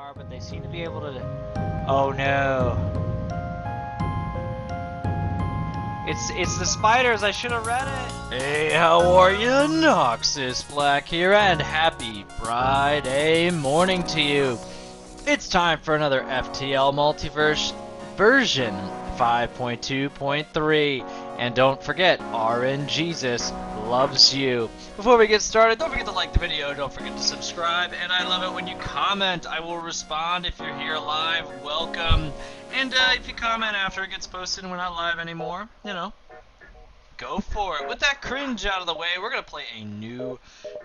far, but they seem to be able to... Oh no. It's the spiders, I should have read it! Hey, how are you? Noxis Flak here, and happy Friday morning to you! It's time for another FTL Multiverse version 5.2.3, and don't forget, RNGesus loves you. Before we get started, don't forget to like the video, don't forget to subscribe, and I love it when you comment. I will respond if you're here live, welcome. And if you comment after it gets posted and we're not live anymore, you know, go for it. With that cringe out of the way, we're going to play a new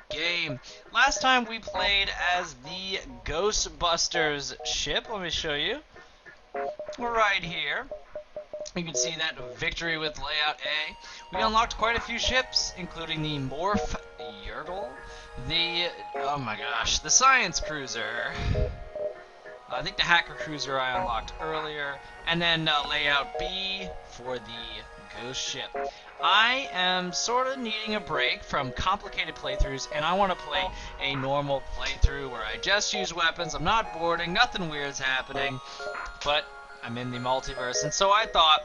game. Last time we played as the Ghostbusters ship. Let me show you. We're right here. You can see that victory with layout A. We unlocked quite a few ships, including the Morph Yertle, the, oh my gosh, the Science Cruiser. I think the Hacker Cruiser I unlocked earlier, and then layout B for the Ghost ship. I am sort of needing a break from complicated playthroughs, and I want to play a normal playthrough where I just use weapons, I'm not boarding, nothing weird's happening, but I'm in the multiverse, and so I thought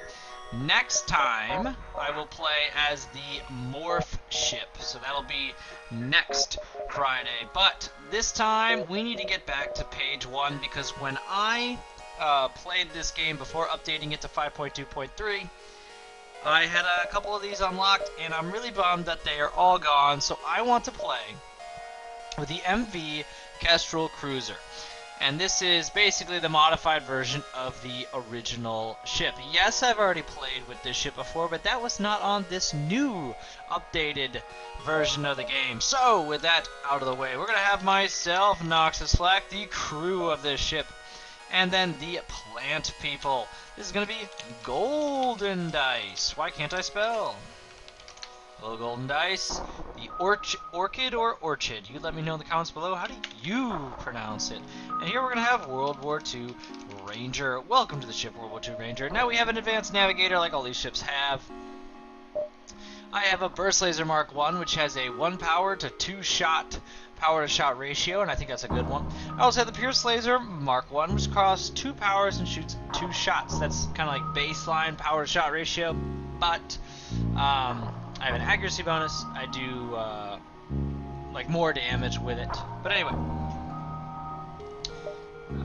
next time I will play as the Morph ship, so that'll be next Friday. But this time we need to get back to page 1, because when I played this game before updating it to 5.2.3, I had a couple of these unlocked, and I'm really bummed that they are all gone, so I want to play with the MV Kestrel Cruiser. And this is basically the modified version of the original ship. Yes, I've already played with this ship before, but that was not on this new, updated version of the game. So, with that out of the way, we're going to have myself, Noxis Flak, the crew of this ship, and then the plant people. This is going to be golden dice. Why can't I spell? Hello, golden dice. The orchid or orchid. You let me know in the comments below. How do you pronounce it? And here we're going to have World War II Ranger. Welcome to the ship, World War II Ranger. Now we have an advanced navigator like all these ships have. I have a Burst Laser Mark 1, which has a 1 power to 2 shot power to shot ratio, and I think that's a good one. I also have the Pierce Laser Mark 1, which costs 2 powers and shoots 2 shots. That's kind of like baseline power to shot ratio, but I have an accuracy bonus. I do like more damage with it. But anyway.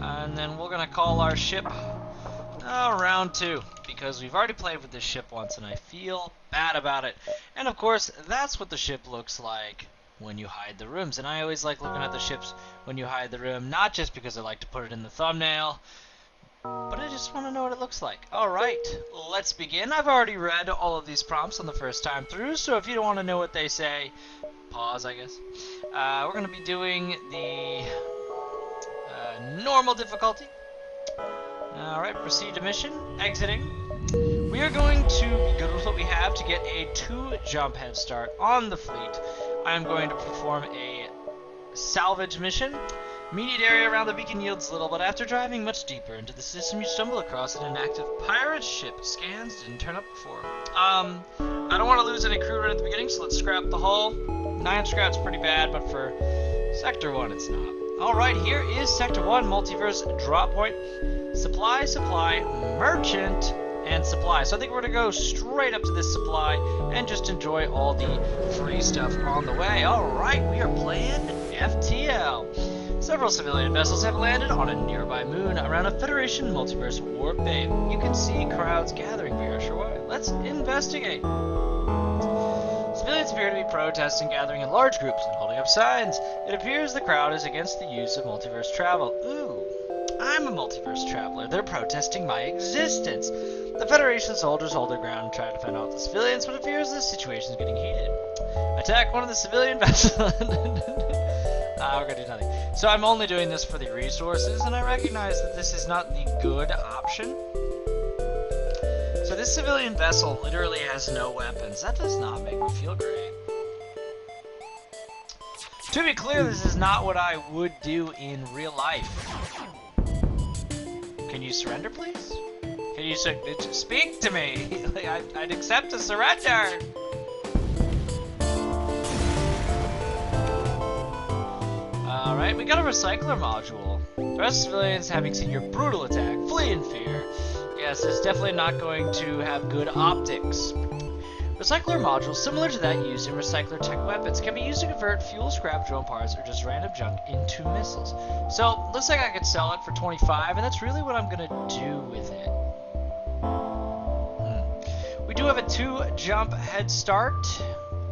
And then we're going to call our ship round 2, because we've already played with this ship once and I feel bad about it. And of course, that's what the ship looks like when you hide the rooms. And I always like looking at the ships when you hide the room, not just because I like to put it in the thumbnail, but I just want to know what it looks like. Alright, let's begin. I've already read all of these prompts on the first time through, so if you don't want to know what they say, pause, I guess. We're going to be doing the normal difficulty. Alright, proceed to mission. Exiting. We are going to be good with what we have to get a 2-jump head start on the fleet. I am going to perform a salvage mission. Immediate area around the beacon yields little, but after driving much deeper into the system, you stumble across an inactive pirate ship. Scans didn't turn up before. I don't want to lose any crew right at the beginning, so let's scrap the hull. 9 scrap's pretty bad, but for Sector 1, it's not. Alright, here is Sector 1 Multiverse Drop Point. Supply, supply, merchant, and supply. So I think we're going to go straight up to this supply and just enjoy all the free stuff on the way. Alright, we are playing FTL. Several civilian vessels have landed on a nearby moon around a Federation Multiverse warp bay. You can see crowds gathering, we are sure why. Let's investigate. Civilians appear to be protesting, gathering in large groups and holding up signs. It appears the crowd is against the use of multiverse travel. Ooh, I'm a multiverse traveler. They're protesting my existence. The Federation soldiers hold their ground and try to fend off the civilians, but it appears the situation is getting heated. Attack one of the civilian vessels. We're gonna do nothing. So I'm only doing this for the resources, and I recognize that this is not the good option. So this civilian vessel literally has no weapons. That does not make me feel great. To be clear, this is not what I would do in real life. Can you surrender, please? Can you speak to me? Like, I'd accept a surrender. Alright, we got a recycler module. The rest of civilians, having seen your brutal attack, flee in fear. Yes, it's definitely not going to have good optics. Recycler modules, similar to that used in recycler tech weapons, can be used to convert fuel, scrap, drone parts, or just random junk into missiles. So, looks like I could sell it for 25, and that's really what I'm gonna do with it. We do have a 2-jump head start.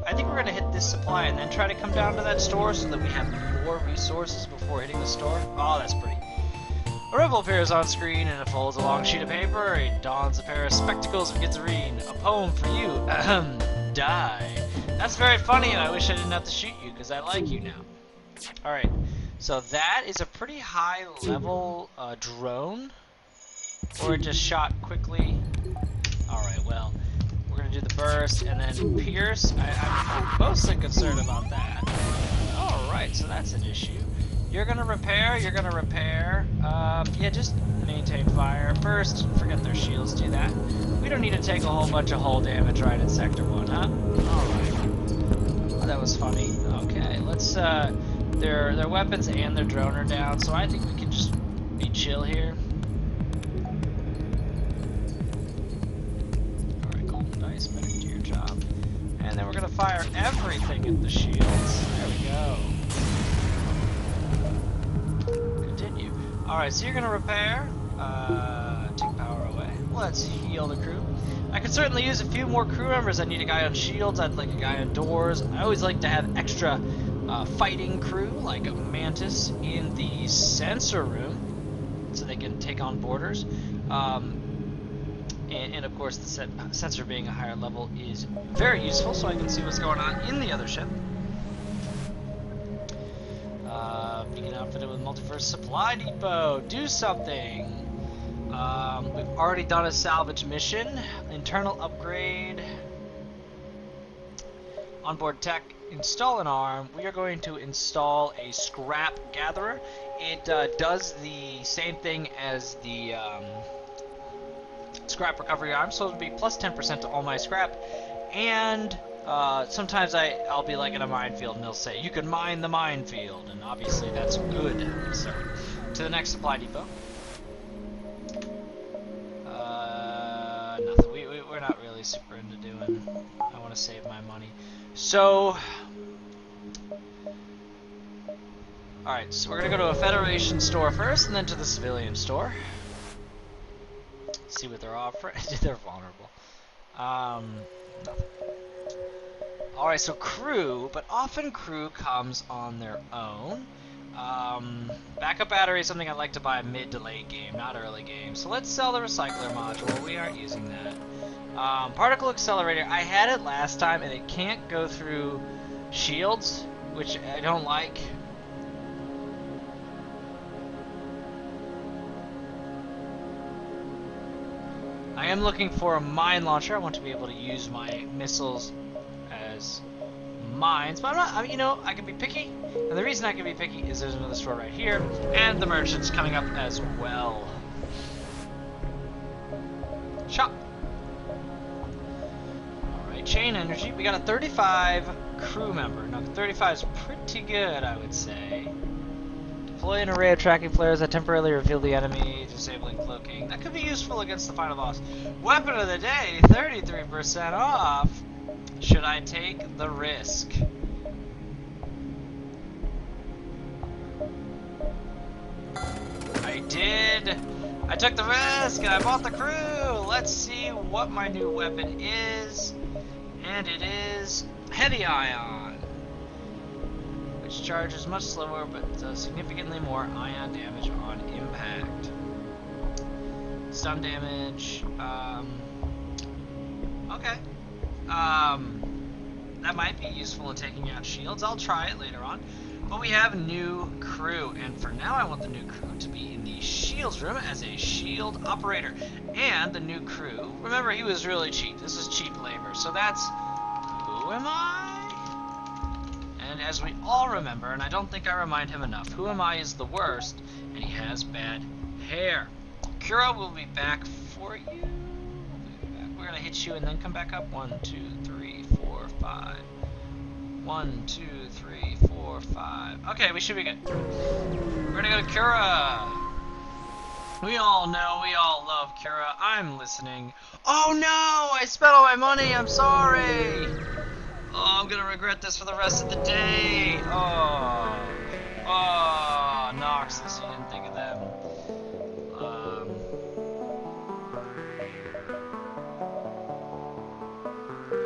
I think we're gonna hit this supply and then try to come down to that store so that we have more resources before hitting the store. Oh, that's pretty. A rebel appears on screen and it folds a long sheet of paper. He dons a pair of spectacles and begins to read. A poem for you. Die. That's very funny, and I wish I didn't have to shoot you because I like you now. Alright, so that is a pretty high level drone. Or it just shot quickly. Alright, well, we're going to do the burst and then pierce. I'm mostly concerned about that. Alright, so that's an issue. You're gonna repair, yeah, just maintain fire. First, forget their shields, do that. We don't need to take a whole bunch of hull damage right in Sector 1, huh? Alright. Oh, that was funny. Okay, let's, their weapons and their drone are down, so I think we can just be chill here. Alright, golden dice, better do your job. And then we're gonna fire everything at the shields. There we go. Alright, so you're gonna repair, take power away. Let's heal the crew. I could certainly use a few more crew members. I need a guy on shields, I'd like a guy on doors. I always like to have extra fighting crew, like a Mantis, in the sensor room, so they can take on boarders. And of course, the sensor being a higher level is very useful, so I can see what's going on in the other ship. Being outfitted with Multiverse Supply Depot. Do something. We've already done a salvage mission. Internal upgrade. Onboard tech. Install an arm. We are going to install a scrap gatherer. It does the same thing as the scrap recovery arm, so it'll be plus 10% to all my scrap. And sometimes I'll be like in a minefield and they'll say, you can mine the minefield, and obviously that's good. So, to the next supply depot. Nothing. We're not really super into doing. I want to save my money. So, alright, so we're going to go to a Federation store first, and then to the civilian store. See what they're offering. They're vulnerable. Nothing. Alright, so crew, but often crew comes on their own. Backup battery is something I like to buy mid to late game, not early game. So let's sell the recycler module. We aren't using that. Particle accelerator, I had it last time and it can't go through shields, which I don't like. I am looking for a mine launcher. I want to be able to use my missiles as mines, but I'm not, I mean, you know, I can be picky, and the reason I can be picky is there's another store right here, and the merchant's coming up as well. Shop. Alright, chain energy. We got a 35 crew member. Now, 35 is pretty good, I would say. Deploy an array of tracking flares that temporarily reveal the enemy, disabling cloaking. That could be useful against the final boss. Weapon of the day, 33% off. Should I take the risk? I did. I took the risk and I bought the crew. Let's see what my new weapon is. And it is Heavy Ion, which charges much slower but does significantly more ion damage on impact. Stun damage. Okay. That might be useful in taking out shields. I'll try it later on. But we have new crew, and for now I want the new crew to be in the shields room as a shield operator. And the new crew, remember, he was really cheap. This is cheap labor. So that's, who am I? And as we all remember, and I don't think I remind him enough, who am I is the worst, and he has bad hair. Kuro will be back for you. We're gonna hit you and then come back up. 1, 2, 3, 4, 5. 1, 2, 3, 4, 5. Okay, we should be good. We're gonna go to Cura. We all know, we all love Cura. I'm listening. Oh no! I spent all my money! I'm sorry! Oh, I'm gonna regret this for the rest of the day! Oh. Oh, Noxis, you didn't think of them.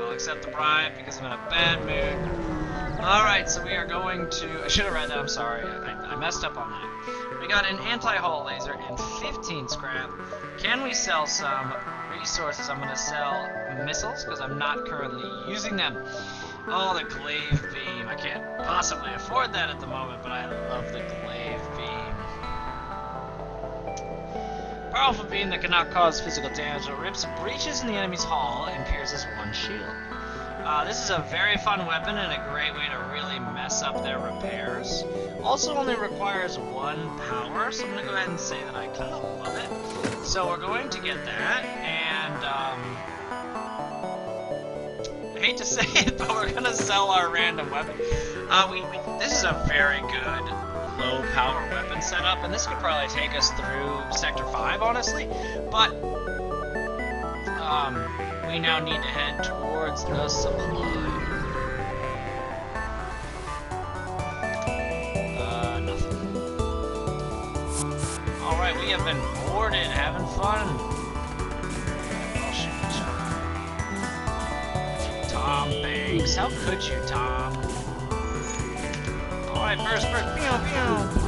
I'll accept the bribe because I'm in a bad mood. Alright, so we are going to... I should have read that, I'm sorry. I messed up on that. We got an anti-hull laser and 15 scrap. Can we sell some resources? I'm going to sell missiles because I'm not currently using them. Oh, the glaive beam. I can't possibly afford that at the moment, but I love the glaive beam. Powerful beam that cannot cause physical damage. It rips breaches in the enemy's hull and pierces one shield. This is a very fun weapon and a great way to really mess up their repairs. Also only requires 1 power, so I'm going to go ahead and say that I kind of love it. So we're going to get that, and I hate to say it, but we're going to sell our random weapon. This is a very good low power weapon setup, and this could probably take us through Sector 5, honestly, but we now need to head towards the supply. Nothing. Alright, we have been boarded, having fun. Oh, shoot. Tom Banks, how could you, Tom? Alright, first, pew, pew.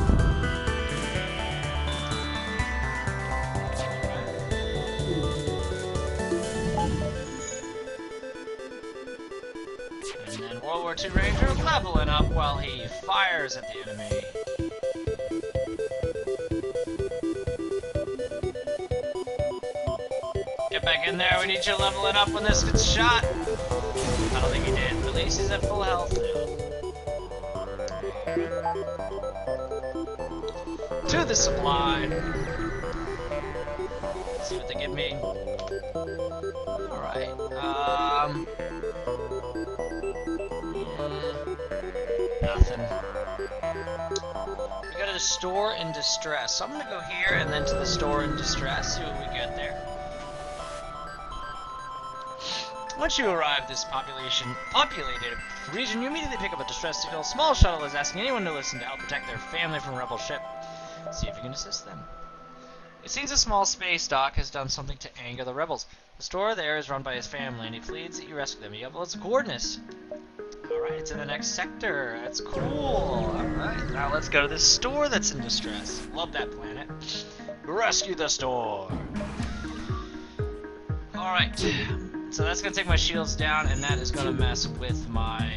World War II Ranger leveling up while he fires at the enemy. Get back in there, we need you leveling up when this gets shot. I don't think he did, but at least he's at full health now. To the supply. Let's see what they give me. Alright, nothing. We got a store in distress. So I'm gonna go here and then to the store in distress, see what we get there. Once you arrive at this populated region, you immediately pick up a distress signal. Small shuttle is asking anyone to listen to help protect their family from a rebel ship. See if you can assist them. It seems a small space dock has done something to anger the rebels. The store there is run by his family, and he pleads that you rescue them. You have its coordinates. Alright, it's in the next sector. That's cool. Alright, now let's go to this store that's in distress. Love that planet. Rescue the store. Alright, so that's going to take my shields down, and that is going to mess with my...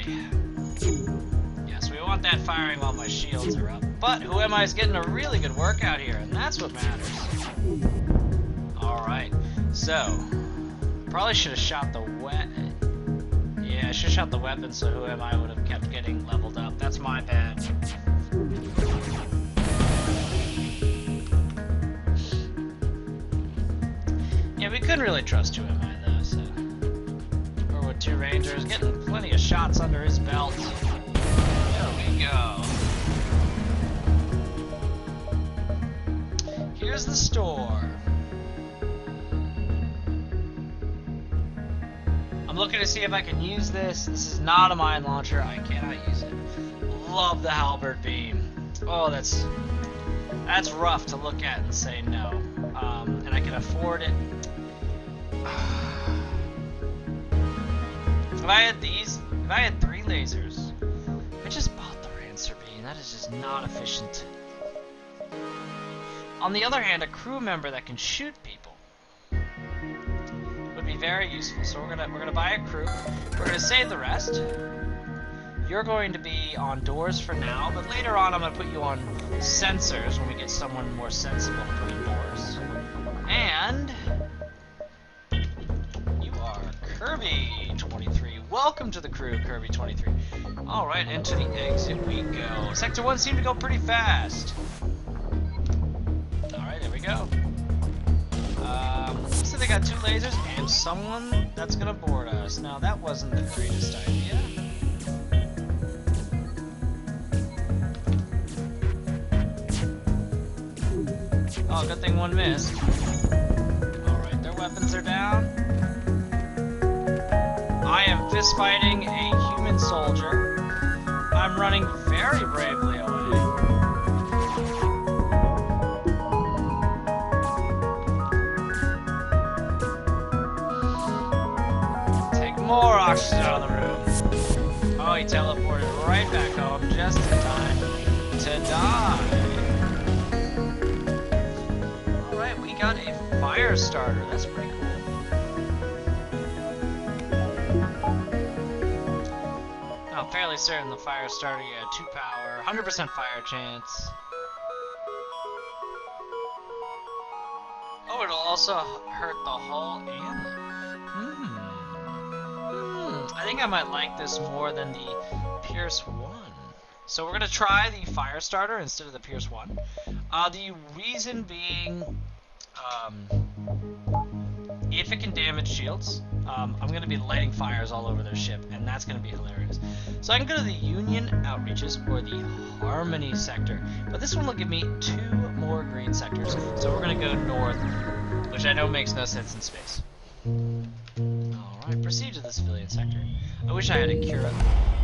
Yes, we want that firing while my shields are up. But who am I is getting a really good workout here, and that's what matters. Alright, so... Probably should have shot the Yeah, I should have shot the weapon, so who am I would have kept getting leveled up. That's my bad. Yeah, we couldn't really trust who am I though, so... Or with 2 Rangers, getting plenty of shots under his belt. There we go. Here's the store. I'm looking to see if I can use this. This is not a mine launcher. I cannot use it. Love the halberd beam. Oh, that's rough to look at and say no. And I can afford it. If I had these, if I had 3 lasers, I just bought the Rancer beam. That is just not efficient. On the other hand, a crew member that can shoot people would be very useful. So we're gonna buy a crew. We're gonna save the rest. You're going to be on doors for now, but later on I'm gonna put you on sensors when we get someone more sensible to put in doors. And you are Kirby 23. Welcome to the crew, Kirby 23. All right, into the exit we go. Sector 1 seemed to go pretty fast. All right, there we go. So they got 2 lasers and someone that's gonna board us. Now that wasn't the greatest idea. Oh, good thing one missed. Alright, their weapons are down. I am fist fighting a human soldier. I'm running very bravely away. Take more oxygen out of the room. Oh, he teleported right back home just in time to die. Alright, we got a fire starter. That's pretty cool. I'm fairly certain the fire starter, yeah, 2 power, 100% fire chance. Oh, it'll also hurt the hull and... I think I might like this more than the Pierce 1. So we're going to try the fire starter instead of the Pierce 1. The reason being, if it can damage shields, I'm going to be lighting fires all over their ship, and that's going to be hilarious. So I can go to the Union Outreaches or the Harmony sector, but this one will give me 2 more green sectors. So we're going to go north, which I know makes no sense in space. Alright, proceed to the civilian sector. I wish I had a cure.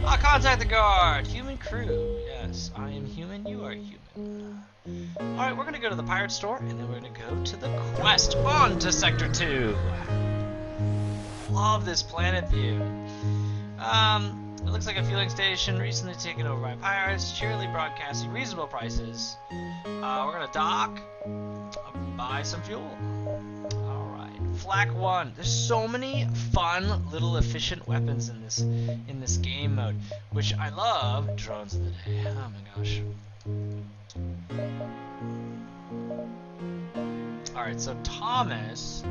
Contact the guard! Human crew. Yes, I am human, you are human. Alright, we're gonna go to the pirate store, and then we're gonna go to the quest. On to Sector 2! Love this planet view. It looks like a fueling station recently taken over by pirates, cheerily broadcasting reasonable prices. We're gonna dock, buy some fuel. Flak 1. There's so many fun little efficient weapons in this game mode, which I love. Drones of the day. Oh my gosh. Alright, so Thomas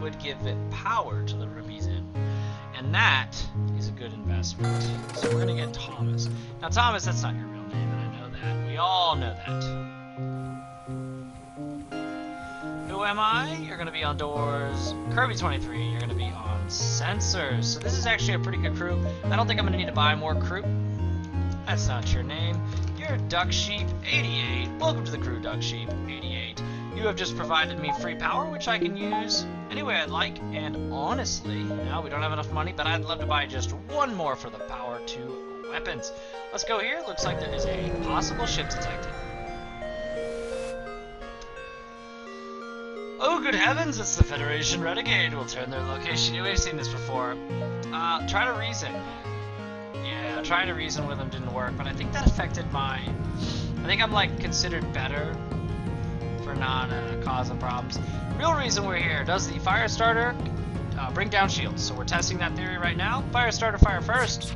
would give it power to the room he's in. And that is a good investment. So we're gonna get Thomas. Now Thomas, that's not your real name, and I know that. We all know that. Who am I? You're going to be on doors. Kirby 23, you're going to be on sensors. So this is actually a pretty good crew. I don't think I'm going to need to buy more crew. That's not your name. You're Duck Sheep 88. Welcome to the crew, Duck Sheep 88. You have just provided me free power, which I can use any way I'd like. And honestly, now we don't have enough money, but I'd love to buy just 1 more for the power to weapons. Let's go here. Looks like there is a possible ship detected. Oh, good heavens, it's the Federation Renegade. We'll turn their location. We've seen this before. Try to reason. Yeah, trying to reason with them didn't work, but I think that affected my... I think I'm, like, considered better for not causing problems. Real reason we're here. Does the fire starter bring down shields? So we're testing that theory right now. Fire starter, fire first.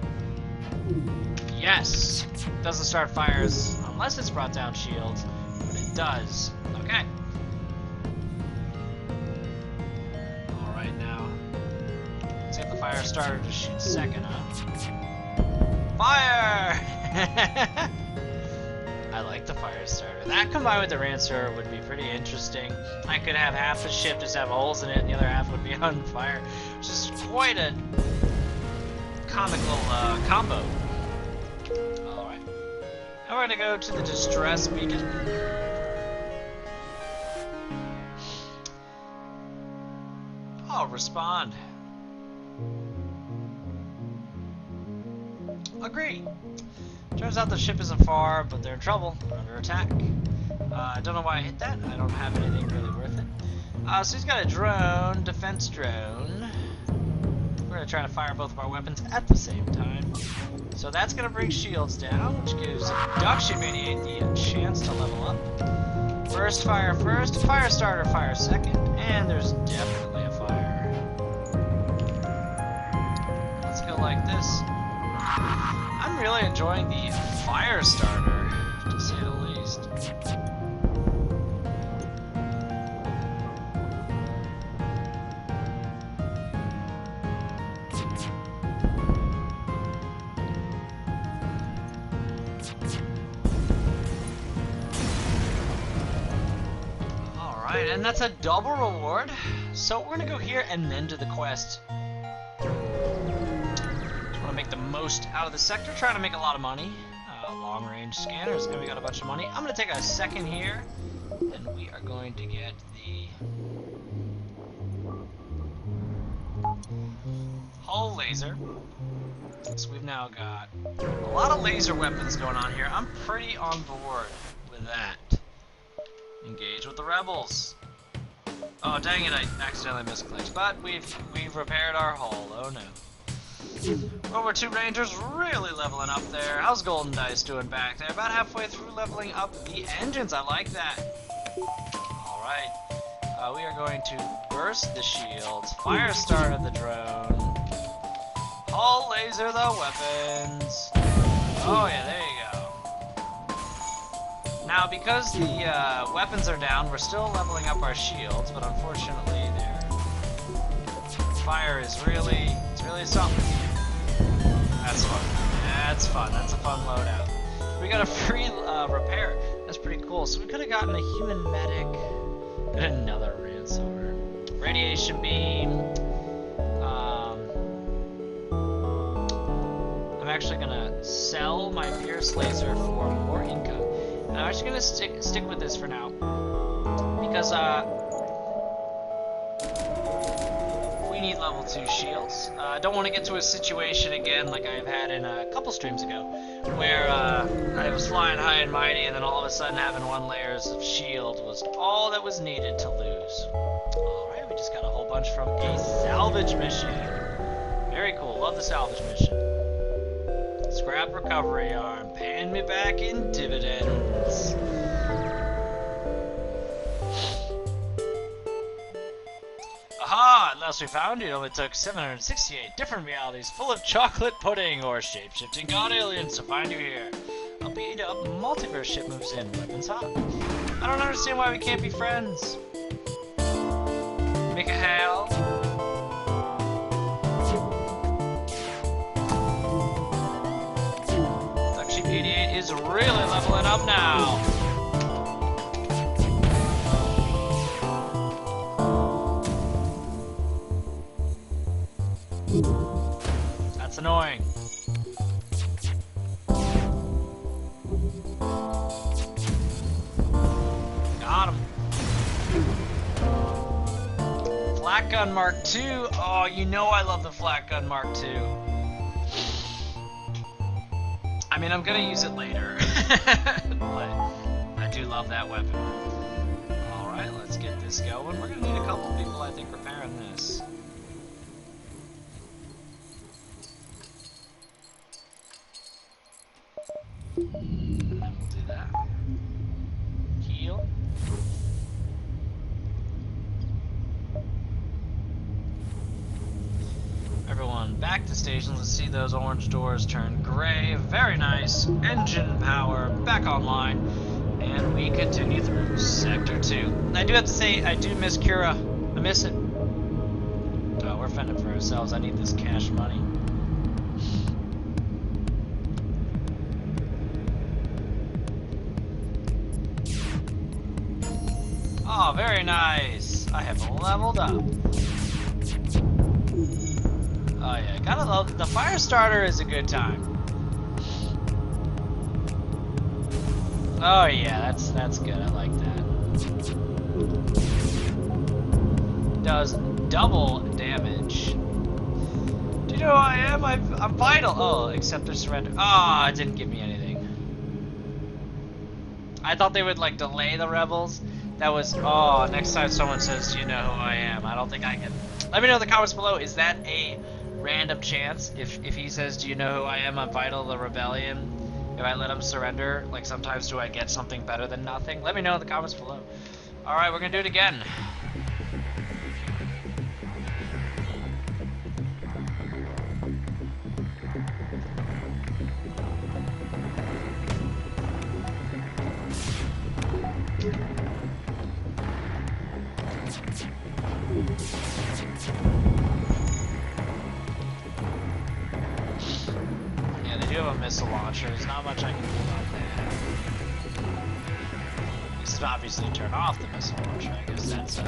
Yes. Doesn't start fires unless it's brought down shields, but it does. Okay. Fire starter to shoot second, huh? Fire! I like the fire starter. That combined with the Rancer would be pretty interesting. I could have half the ship just have holes in it and the other half would be on fire. Which is quite a comical combo. Alright. Now we're gonna go to the distress beacon. I'll respond. Agree. Turns out the ship isn't far, but they're in trouble. They're under attack. I don't know why I hit that. I don't have anything really worth it. So he's got a drone, defense drone. We're gonna try to fire both of our weapons at the same time. So that's gonna bring shields down, which gives Duck Ship 88 the chance to level up. First, fire starter, fire second, and there's definitely a fire. Let's go like this. I'm really enjoying the fire starter, to say the least. Alright, and that's a double reward. So we're gonna go here and then do the quest. Make the most out of the sector, trying to make a lot of money. Long range scanners, and we got a bunch of money. I'm gonna take a second here And we are going to get the hull laser. So we've now got a lot of laser weapons going on here. I'm pretty on board with that. Engage with the rebels. Oh dang it! I accidentally misclicked. But we've repaired our hull. Oh no. World War II Rangers really leveling up there. How's Golden Dice doing back there? About halfway through leveling up the engines. I like that. Alright. We are going to burst the shields, fire starter the drone, hull laser the weapons. Oh yeah, there you go. Now, because the weapons are down, we're still leveling up our shields, but unfortunately their fire is really something. That's fun. That's fun. That's a fun loadout. We got a free repair. That's pretty cool. So we could have gotten a human medic and another ransomer. Radiation beam. I'm actually gonna sell my Pierce laser for more income. And I'm actually gonna stick with this for now because we need level 2 shields. I don't want to get to a situation again like I've had in a couple streams ago, where I was flying high and mighty, and then all of a sudden having 1 layers of shield was all that was needed to lose. Alright, we just got a whole bunch from a salvage mission. Very cool, love the salvage mission. Scrap recovery arm, paying me back in dividends. Aha! At last we found you. It only took 768 different realities full of chocolate pudding or shape-shifting god aliens to find you here. A beat-up multiverse ship moves in. Weapons hot. I don't understand why we can't be friends. Mikhail. Duck 88 is really leveling up now. That's annoying. Got him. Flak gun Mark II. Oh, you know I love the Flak gun Mark II. I mean, I'm gonna use it later, but I do love that weapon. All right, let's get this going. We're gonna need a couple people, I think, repairing this. And then we'll do that. Heal. Everyone back to stations. Let's see those orange doors turn gray. Very nice. Engine power back online. And we continue through Sector 2. I do have to say, I do miss Cura. I miss it. Oh, we're fending for ourselves. I need this cash money. Oh, very nice. I have leveled up. Oh yeah, gotta love the fire starter is a good time. Oh yeah, that's good. I like that. Does double damage. Do you know who I am? I'm vital. Oh, accept or surrender. Oh, it didn't give me anything. I thought they would like delay the rebels. That was, oh, next time someone says, do you know who I am? I don't think I can. Let me know in the comments below, is that a random chance? If he says, do you know who I am? I'm vital to the rebellion. If I let him surrender, like sometimes do I get something better than nothing? Let me know in the comments below. Alright, we're gonna do it again. Yeah, they do have a missile launcher. There's not much I can do about that. This is obviously turn off the missile launcher. I guess that's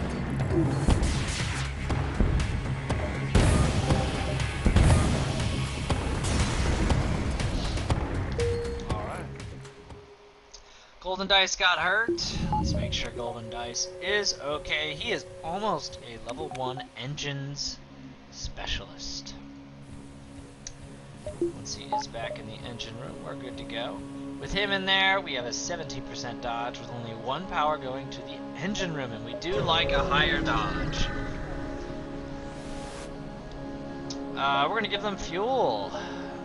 Alright. Golden Dice got hurt. Let's make sure Golden Dice is okay. He is almost a level 1 engines specialist. Once he is back in the engine room, we're good to go. With him in there, we have a 17% dodge with only 1 power going to the engine room, and we do like a higher dodge. We're going to give them fuel.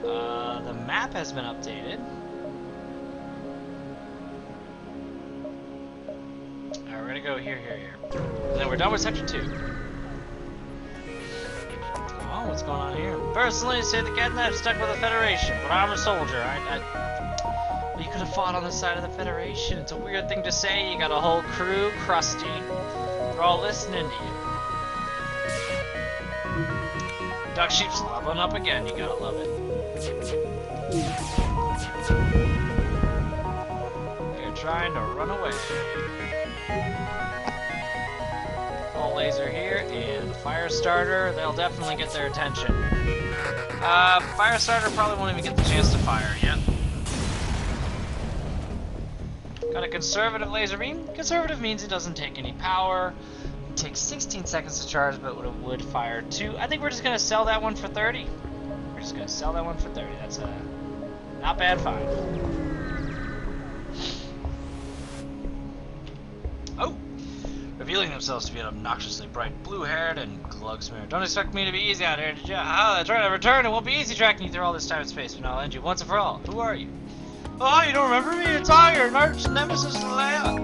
The map has been updated. Alright, we're going to go here. And then we're done with Section 2. Oh, what's going on here? Personally, say the Catnap stuck with the Federation, but I'm a soldier. Well, you could have fought on the side of the Federation. It's a weird thing to say. You got a whole crew, crusty. They're all listening to you. Duck Sheep's leveling up again. You gotta love it. They're trying to run away. Full laser here and Firestarter. They'll definitely get their attention. Firestarter probably won't even get the chance to fire yet. Got a conservative laser beam. Conservative means it doesn't take any power. It takes 16 seconds to charge, but it would fire 2. I think we're just gonna sell that one for 30. We're just gonna sell that one for 30. That's a not bad find. Oh! Revealing themselves to be an obnoxiously bright blue-haired and Glugsmere. Don't expect me to be easy out here, did ya? Ah, that's right, I returned. It won't be easy tracking you through all this time and space, but I'll end you once and for all. Who are you? Oh, you don't remember me? It's I, your arch nemesis Leia.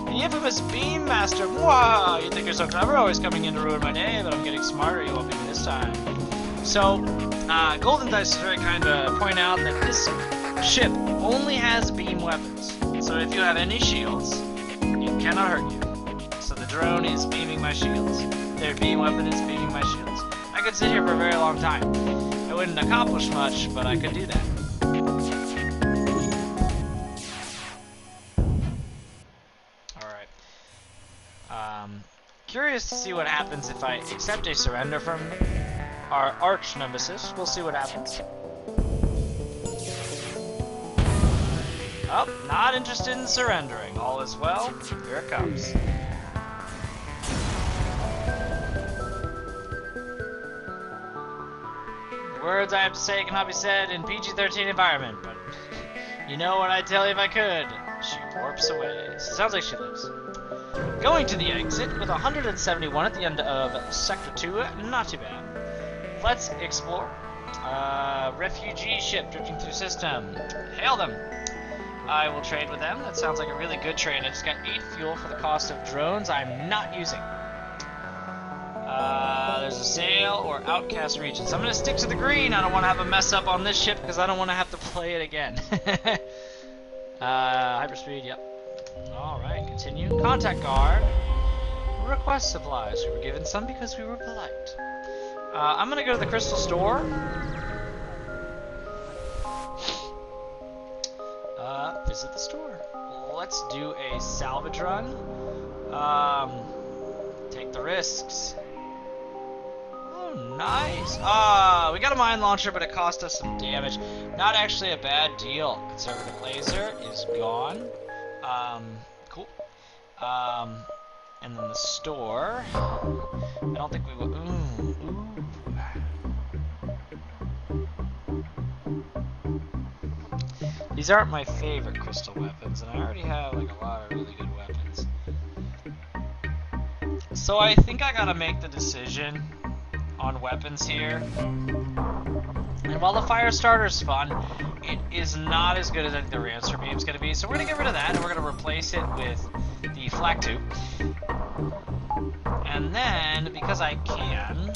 The infamous Beam Master. Wow, you think you're so clever, always coming in to ruin my day, but I'm getting smarter. You won't beat me this time. So, Golden Dice is very kind to point out that this ship only has beam weapons. So if you have any shields, it cannot hurt you. So the drone is beaming my shields. Their beam weapon is beaming my shields. I could sit here for a very long time. I wouldn't accomplish much, but I could do that. Curious to see what happens if I accept a surrender from our arch nemesis. We'll see what happens. Oh, not interested in surrendering. All is well. Here it comes. The words I have to say cannot be said in PG-13 environment, but you know what I'd tell you if I could. She warps away. Sounds like she lives. Going to the exit with 171 at the end of Sector 2, not too bad. Let's explore. Refugee ship drifting through system. Hail them. I will trade with them. That sounds like a really good trade. I just got 8 fuel for the cost of drones I'm not using. There's a sail or outcast region. So I'm going to stick to the green. I don't want to have a mess up on this ship because I don't want to have to play it again. Hyperspeed, yep. Alright, continue. Contact guard. Request supplies. We were given some because we were polite. I'm gonna go to the crystal store. Visit the store. Let's do a salvage run. Take the risks. Oh, nice. We got a mine launcher, but it cost us some damage. Not actually a bad deal. Conservative laser is gone. Cool. And then the store. I don't think we will. Ooh. These aren't my favorite crystal weapons, and I already have like a lot of really good weapons. So I think I gotta make the decision on weapons here. And while the Firestarter's fun, it is not as good as I think the Rancer Beam's gonna be. So we're gonna get rid of that, and we're gonna replace it with the Flak Tube. And then, because I can,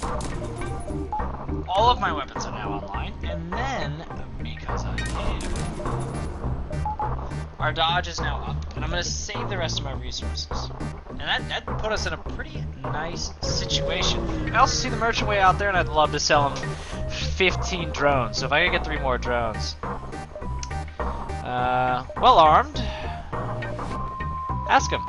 all of my weapons are now online. And then, because I can, our dodge is now up. And I'm gonna save the rest of my resources. And that put us in a pretty nice situation. I also see the merchant way out there, and I'd love to sell him 15 drones. So if I could get 3 more drones. Well armed. Ask him.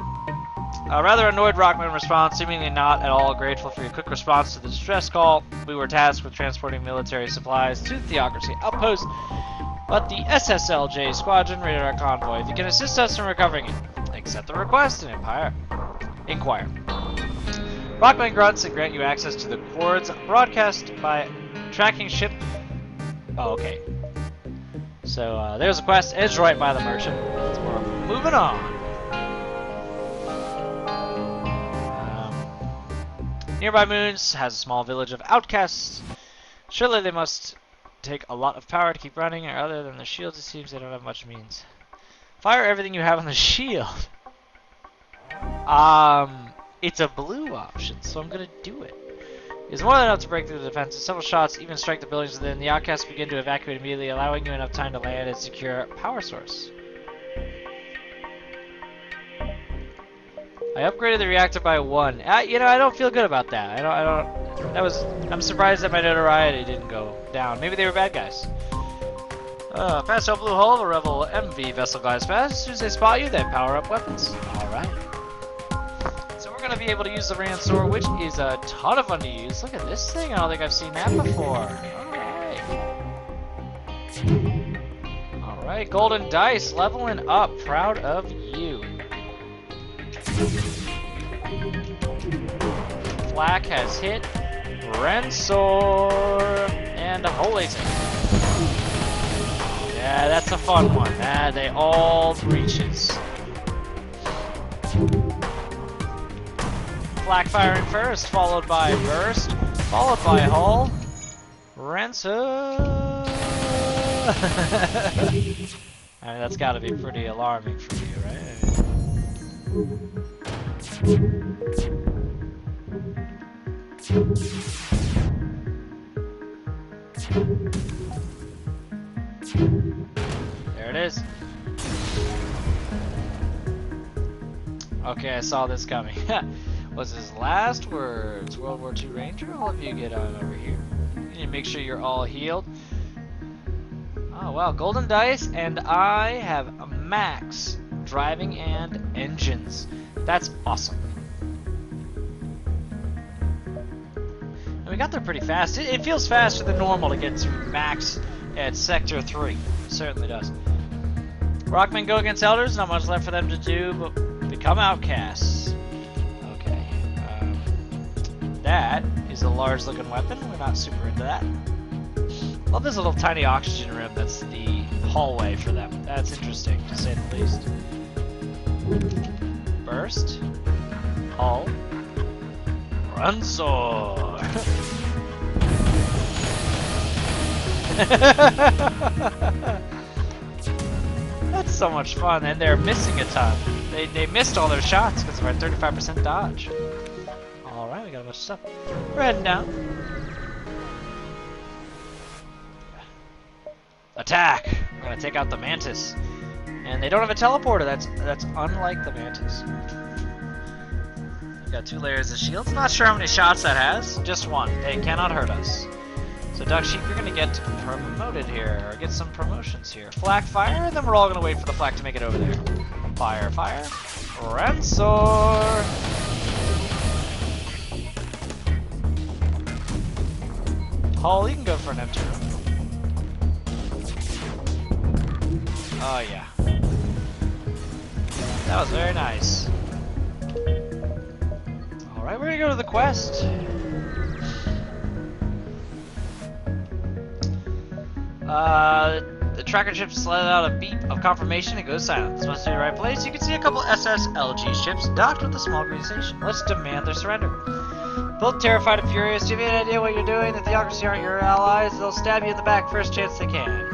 A rather annoyed Rockman responds, seemingly not at all grateful for your quick response to the distress call. We were tasked with transporting military supplies to the Theocracy outpost, but the SSLJ squadron raided our convoy. If you can assist us in recovering it, Accept the request and inquire. Rockman grunts and grant you access to the cords broadcast by tracking ship. Oh, okay. So there's a quest. It's right by the merchant. So we're moving on. Nearby moons has a small village of outcasts. Surely they must take a lot of power to keep running, or other than the shields, it seems they don't have much means. Fire everything you have on the shield. It's a blue option, so I'm gonna do it. It's more than enough to break through the defenses. Several shots even strike the buildings within. The outcasts begin to evacuate immediately, allowing you enough time to land and secure a power source. I upgraded the reactor by 1. You know, I don't feel good about that. I'm surprised that my notoriety didn't go down. Maybe they were bad guys. Past our blue hull, the Rebel MV vessel glides past. As soon as they spot you, they power up weapons. Alright. So we're going to be able to use the Ransor, which is a ton of fun to use. Look at this thing. I don't think I've seen that before. Alright. Alright, golden dice, leveling up. Proud of you. Flak has hit. Ransor and a holy tank. Yeah, that's a fun one. They all breaches. Flak firing first, followed by burst, followed by hull. Ransor. I mean, that's got to be pretty alarming for you, right? There it is. Okay, I saw this coming. Was his last words? World War II Ranger? All of you get on over here. You need to make sure you're all healed. Oh wow, golden dice, and I have max driving and engines. That's awesome. And we got there pretty fast. It feels faster than normal to get through max at Sector 3. It certainly does. Rockmen go against Elders. Not much left for them to do, but become outcasts. Okay. That is a large-looking weapon. We're not super into that. Love this little tiny oxygen room that's the hallway for them. That's interesting, to say the least. Burst. Hull. Ransor. That's so much fun, and they're missing a ton. They missed all their shots because of our 35% dodge. Alright, we got a bunch of stuff. We're heading down. Attack! I'm gonna take out the Mantis. And they don't have a teleporter, that's unlike the Mantis. We've got 2 layers of shields. Not sure how many shots that has. Just 1. They cannot hurt us. So Duck Sheep, you're gonna get promoted here, or get some promotions here. Flak fire, and then we're all gonna wait for the flak to make it over there. Fire, fire. Ransor! Hull, you can go for an empty room. Oh yeah. That was very nice. Alright, we're gonna go to the quest. The tracker ships let out a beep of confirmation and goes silent. This must be the right place. You can see a couple SSLG ships docked with a small green station. Let's demand their surrender. Both terrified and furious, do you have any idea what you're doing? The Theocracy aren't your allies. They'll stab you in the back first chance they can.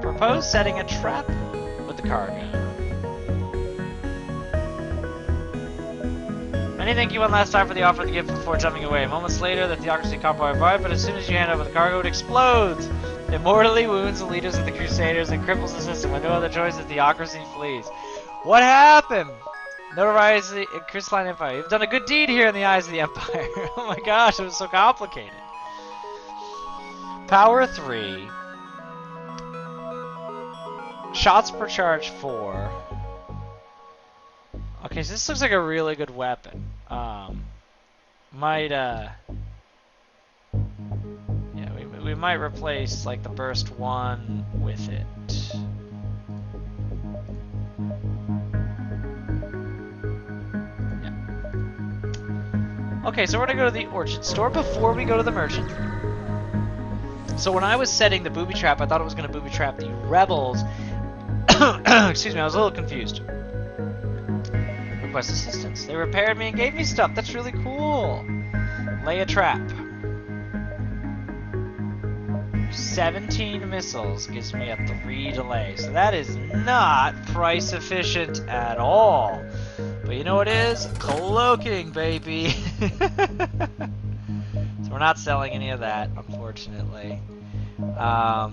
Propose setting a trap with the cargo. Many thank you one last time for the offer of the gift before jumping away. Moments later, the Theocracy convoy arrived, but as soon as you hand over the cargo, it explodes! It mortally wounds the leaders of the Crusaders and cripples the system. With no other choice, the Theocracy flees. What happened? Notorize the crystalline empire. You've done a good deed here in the eyes of the empire. Oh my gosh, it was so complicated. Power 3. Shots per charge 4. Okay, so this looks like a really good weapon. Yeah, we might replace like the burst 1 with it. Okay, so we're gonna go to the orchid store before we go to the merchant. So when I was setting the booby trap, I thought it was gonna booby trap the rebels. Excuse me, I was a little confused. Request assistance. They repaired me and gave me stuff. That's really cool. Lay a trap. 17 missiles gives me a 3 delay. So that is not price efficient at all. But you know what is? Cloaking, baby. So we're not selling any of that, unfortunately. Yeah,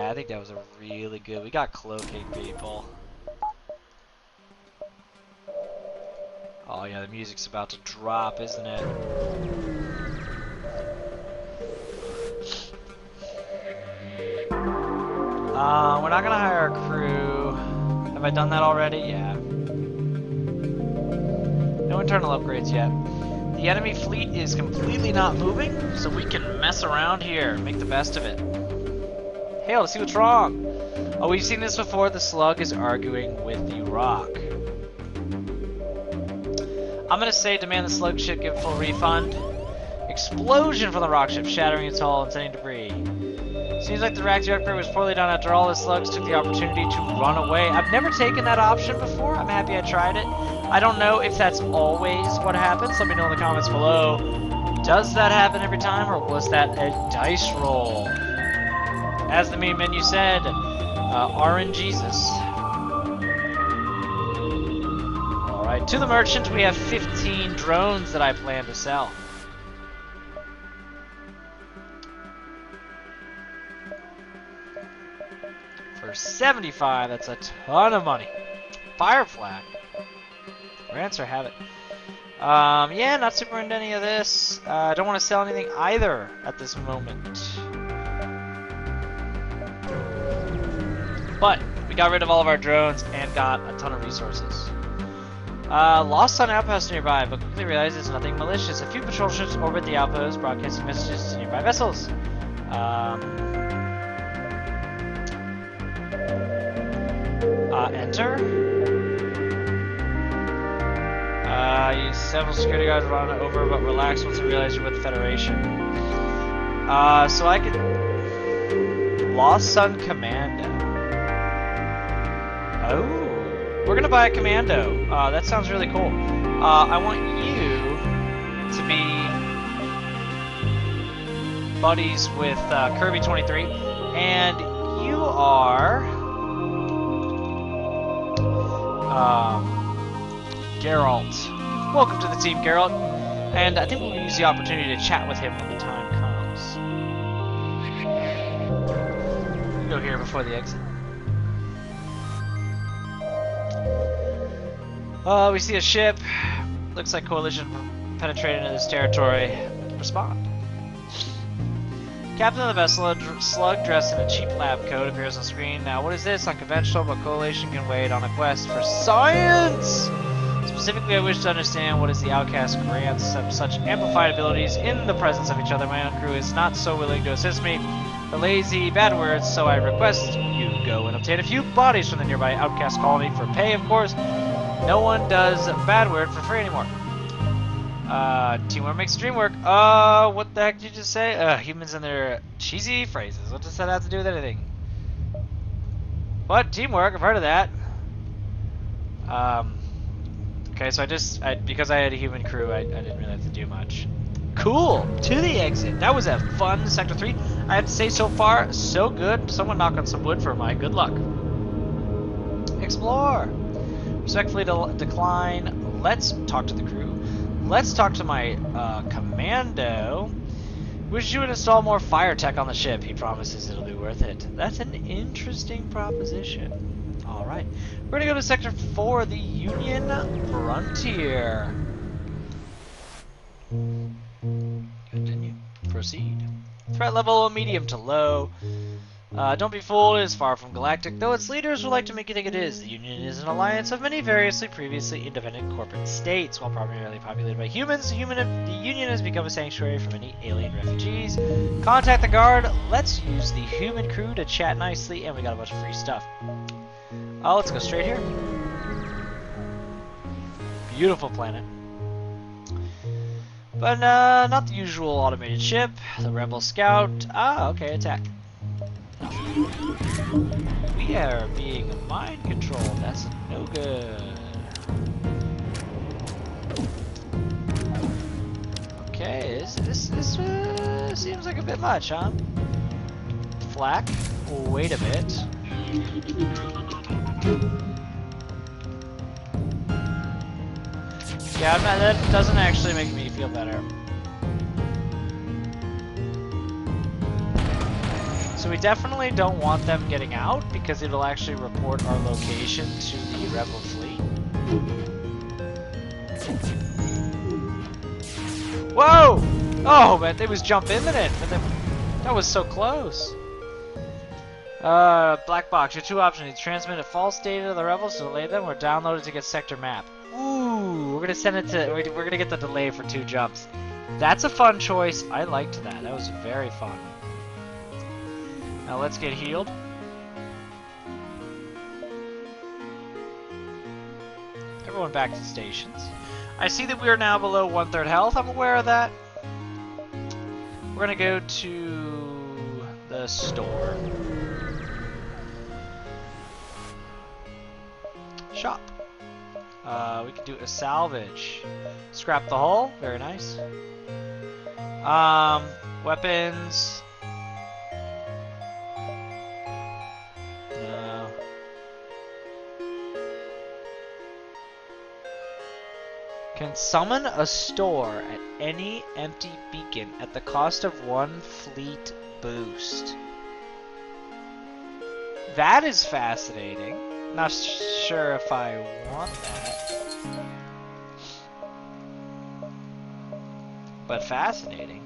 I think that was a really good. We got cloaking, people. Oh yeah, the music's about to drop, isn't it? We're not gonna hire a crew. Have I done that already? Yeah. No internal upgrades yet. The enemy fleet is completely not moving, so we can mess around here, make the best of it. Hey, let's see what's wrong. Oh, we've seen this before. The slug is arguing with the rock. I'm gonna say demand the slug ship give full refund. Explosion from the rock ship, shattering its hull and sending debris. Seems like the reactor upgrade was poorly done after all. The slugs took the opportunity to run away. I've never taken that option before. I'm happy I tried it. I don't know if that's always what happens. Let me know in the comments below. Does that happen every time, or was that a dice roll? As the main menu said, RNGesus. Alright, to the merchant, we have 15 drones that I plan to sell. For 75, that's a ton of money. Fire Flak. Rancer have it. Yeah, not super into any of this. I don't want to sell anything either at this moment. But we got rid of all of our drones and got a ton of resources. Lost on outpost nearby, but quickly realized it's nothing malicious. A few patrol ships orbit the outpost, broadcasting messages to nearby vessels. Enter. Several security guards run over, but relax once you realize you're with the Federation. So I could... Lost Sun Commando. Oh, we're gonna buy a commando. That sounds really cool. I want you to be buddies with Kirby 23, and you are Geralt. Welcome to the team, Geralt. And I think we'll use the opportunity to chat with him when the time comes. Go here before the exit. We see a ship. Looks like Coalition penetrated into this territory. Respond. Captain of the vessel, a slug dressed in a cheap lab coat, appears on screen. Now, what is this? Unconventional, but Coalition can wait on a quest for science! Specifically, I wish to understand what is the outcast grants such amplified abilities in the presence of each other. My own crew is not so willing to assist me. The lazy bad words, so I request you go and obtain a few bodies from the nearby outcast colony for pay, of course. No one does bad word for free anymore. Teamwork makes the dream work. What the heck did you just say? Humans and their cheesy phrases. What does that have to do with anything? What? Teamwork? I've heard of that. Okay, so because I had a human crew, I didn't really have to do much. Cool! To the exit. That was a fun Sector 3. I have to say, so far, so good. Someone knock on some wood for my good luck. Explore! Respectfully decline. Let's talk to the crew. Let's talk to my commando. Wish you would install more fire tech on the ship. He promises it'll be worth it. That's an interesting proposition. Alright. We're gonna go to Sector 4, the Union Frontier. Continue. Proceed. Threat level medium to low. Don't be fooled, it is far from galactic, though its leaders would like to make you think it is. The Union is an alliance of many previously independent corporate states. While primarily populated by humans, the Union has become a sanctuary for many alien refugees. Contact the guard. Let's use the human crew to chat nicely, and we got a bunch of free stuff. Let's go straight here. Beautiful planet. But not the usual automated ship. The Rebel Scout. Ah, okay, attack. We are being mind controlled. That's no good. Okay, this seems like a bit much, huh? Flak. Wait a bit. Yeah, that doesn't actually make me feel better. So we definitely don't want them getting out because it'll actually report our location to the Rebel fleet. Whoa! Oh, man, it was jump imminent, but that was so close. Black box. Your two options: you transmit a false data to the rebels to delay them, or download it to get sector map. Ooh, we're gonna send it to. We're gonna get the delay for 2 jumps. That's a fun choice. I liked that. That was very fun. Now let's get healed. Everyone back to stations. I see that we are now below 1/3 health. I'm aware of that. We're gonna go to the store. Shop. We could do a salvage. Scrap the hull. Very nice. Weapons. No. Can summon a store at any empty beacon at the cost of 1 fleet boost. That is fascinating. Not sure if I want that. But fascinating.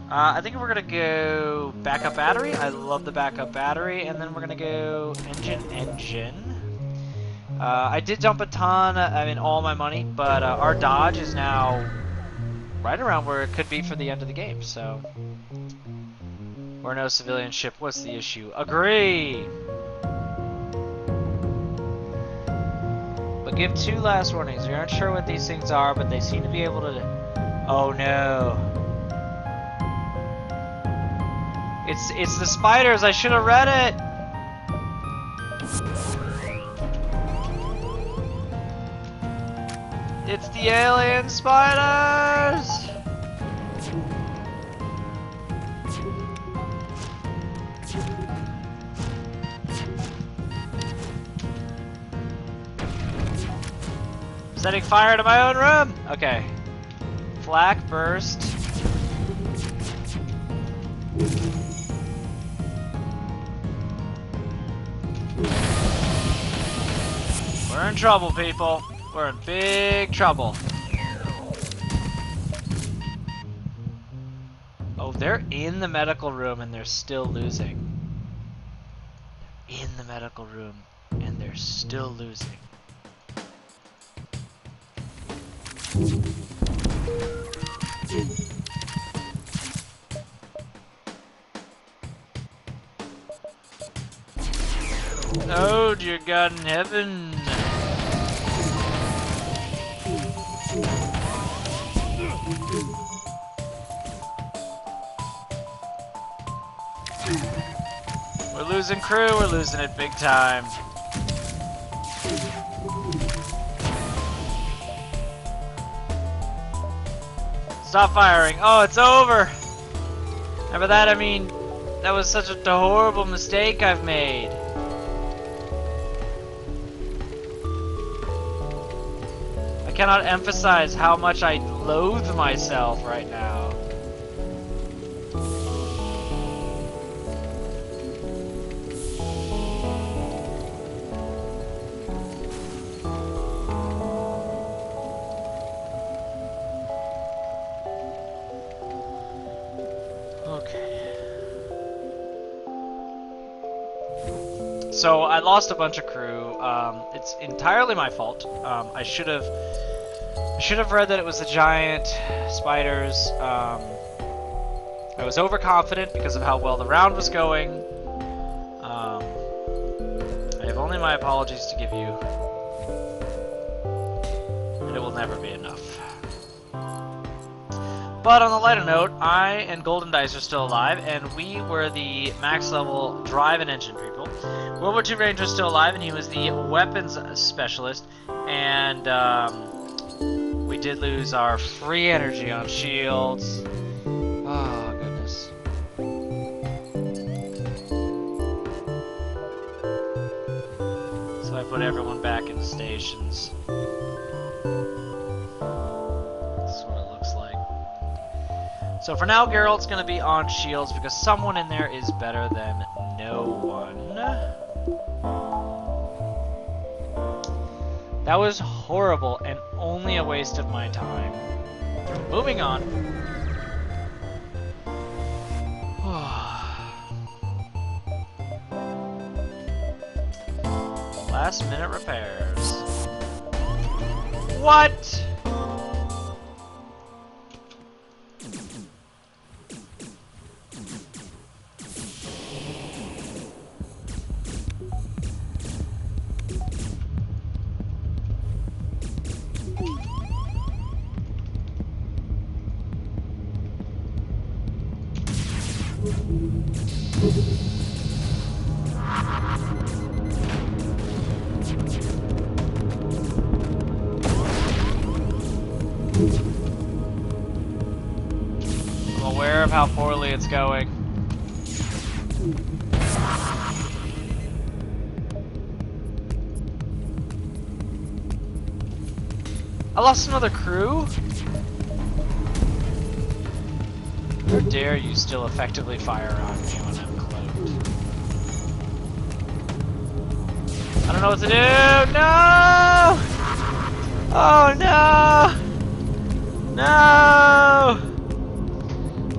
I think we're gonna go backup battery. I love the backup battery. And then we're gonna go engine. I did dump a ton, all my money, but our dodge is now right around where it could be for the end of the game, so. Or no civilian ship, what's the issue? Agree! But give 2 last warnings. We aren't sure what these things are, but they seem to be able to... Oh no. It's the spiders, I should have read it! It's the alien spiders! Setting fire to my own room! Okay. Flak burst. We're in trouble, people. We're in big trouble. Oh, they're in the medical room and they're still losing. In the medical room and they're still losing. Oh, dear God in heaven. We're losing crew, we're losing it big time. Stop firing. Oh, it's over. And by that I mean, that was such a horrible mistake I've made. I cannot emphasize how much I loathe myself right now. So I lost a bunch of crew. It's entirely my fault. I should have read that it was the giant spiders. I was overconfident because of how well the round was going. I have only my apologies to give you, and it will never be enough. But on the lighter note, I and Golden Dice are still alive, and we were the max level drive and engine people. World War II Ranger is still alive, and he was the weapons specialist. And we did lose our free energy on shields. Oh, goodness. So I put everyone back in stations. That's what it looks like. So for now, Geralt's going to be on shields because someone in there is better than no one. That was horrible and only a waste of my time. Moving on. Last minute repairs. What? I'm aware of how poorly it's going. I lost another crew? How dare you still effectively fire on me when I'm cloaked? I don't know what to do! No! Oh no! No!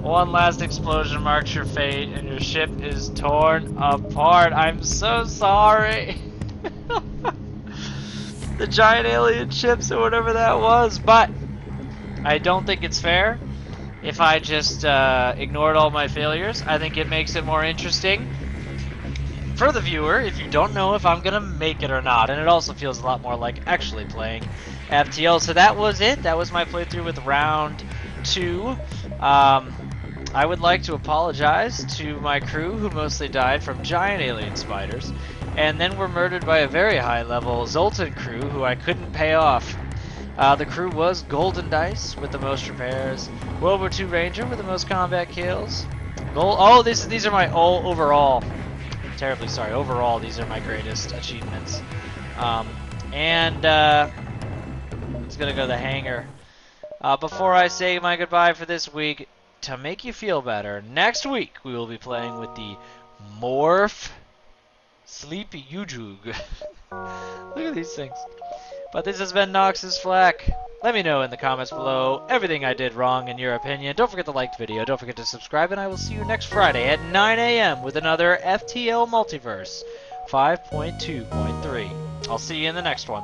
One last explosion marks your fate, and your ship is torn apart. I'm so sorry. The giant alien ships or whatever that was, but I don't think it's fair if I just ignored all my failures. I think it makes it more interesting for the viewer if you don't know if I'm gonna make it or not, and it also feels a lot more like actually playing FTL. So that was it. That was my playthrough with round 2. I would like to apologize to my crew who mostly died from giant alien spiders and then were murdered by a very high level Zoltan crew who I couldn't pay off. The crew was Golden Dice with the most repairs, World War II Ranger with the most combat kills. These are my overall. Terribly sorry. Overall, these are my greatest achievements. It's gonna go to the hangar. Before I say my goodbye for this week, to make you feel better, next week we will be playing with the Morph Sleepy Yujug. Look at these things. But this has been Noxis Flak. Let me know in the comments below everything I did wrong in your opinion. Don't forget to like the video. Don't forget to subscribe. And I will see you next Friday at 9 a.m. with another FTL Multiverse 5.2.3. I'll see you in the next one.